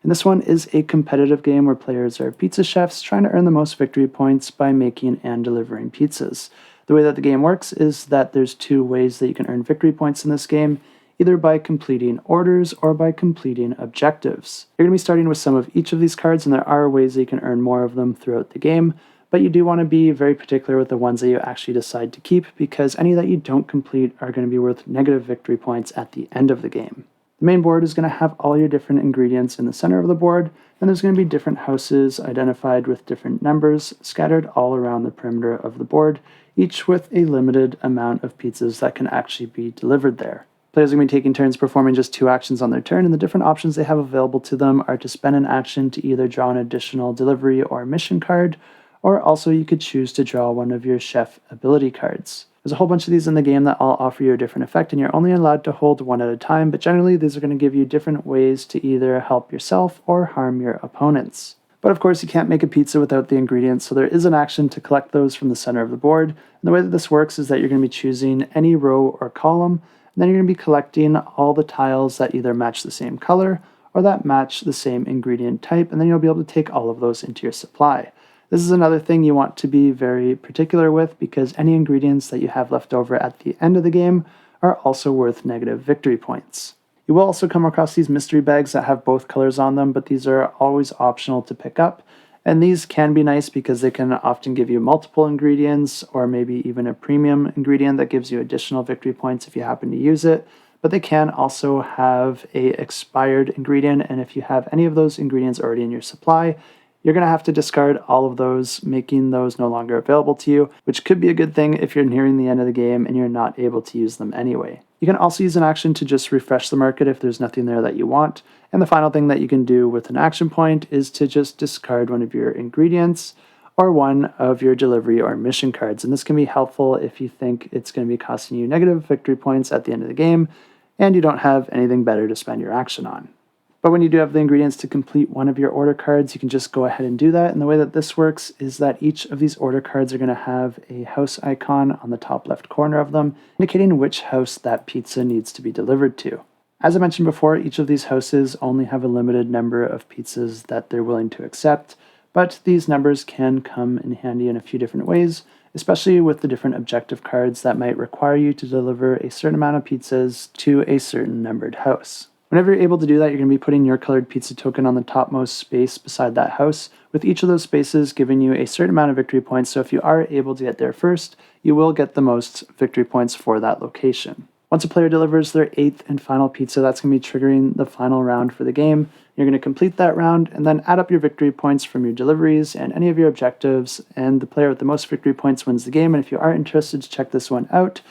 And this one is a competitive game where players are pizza chefs trying to earn the most victory points by making and delivering pizzas. The way that the game works is that there's two ways that you can earn victory points in this game, either by completing orders or by completing objectives. You're going to be starting with some of each of these cards, and there are ways that you can earn more of them throughout the game, but you do want to be very particular with the ones that you actually decide to keep, because any that you don't complete are going to be worth negative victory points at the end of the game. The main board is going to have all your different ingredients in the center of the board, and there's going to be different houses identified with different numbers scattered all around the perimeter of the board, each with a limited amount of pizzas that can actually be delivered there. Players are going to be taking turns performing just 2 actions on their turn, and the different options they have available to them are to spend an action to either draw an additional delivery or mission card, or also you could choose to draw one of your chef ability cards. There's a whole bunch of these in the game that all offer you a different effect, and you're only allowed to hold one at a time, but generally these are going to give you different ways to either help yourself or harm your opponents. But of course you can't make a pizza without the ingredients, so there is an action to collect those from the center of the board. And the way that this works is that you're going to be choosing any row or column, and then you're going to be collecting all the tiles that either match the same color or that match the same ingredient type, and then you'll be able to take all of those into your supply. This is another thing you want to be very particular with, because any ingredients that you have left over at the end of the game are also worth negative victory points. You will also come across these mystery bags that have both colors on them, but these are always optional to pick up. And these can be nice because they can often give you multiple ingredients, or maybe even a premium ingredient that gives you additional victory points if you happen to use it. But they can also have an expired ingredient, and if you have any of those ingredients already in your supply, you're going to have to discard all of those, making those no longer available to you, which could be a good thing if you're nearing the end of the game and you're not able to use them anyway. You can also use an action to just refresh the market if there's nothing there that you want. And the final thing that you can do with an action point is to just discard one of your ingredients or one of your delivery or mission cards. And this can be helpful if you think it's going to be costing you negative victory points at the end of the game and you don't have anything better to spend your action on. But when you do have the ingredients to complete one of your order cards, you can just go ahead and do that. And the way that this works is that each of these order cards are going to have a house icon on the top left corner of them, indicating which house that pizza needs to be delivered to. As I mentioned before, each of these houses only have a limited number of pizzas that they're willing to accept, but these numbers can come in handy in a few different ways, especially with the different objective cards that might require you to deliver a certain amount of pizzas to a certain numbered house. Whenever you're able to do that, you're going to be putting your colored pizza token on the topmost space beside that house, with each of those spaces giving you a certain amount of victory points. So if you are able to get there first, you will get the most victory points for that location. Once a player delivers their 8th and final pizza, that's going to be triggering the final round for the game. You're going to complete that round and then add up your victory points from your deliveries and any of your objectives, and the player with the most victory points wins the game. And if you are interested to check this one out,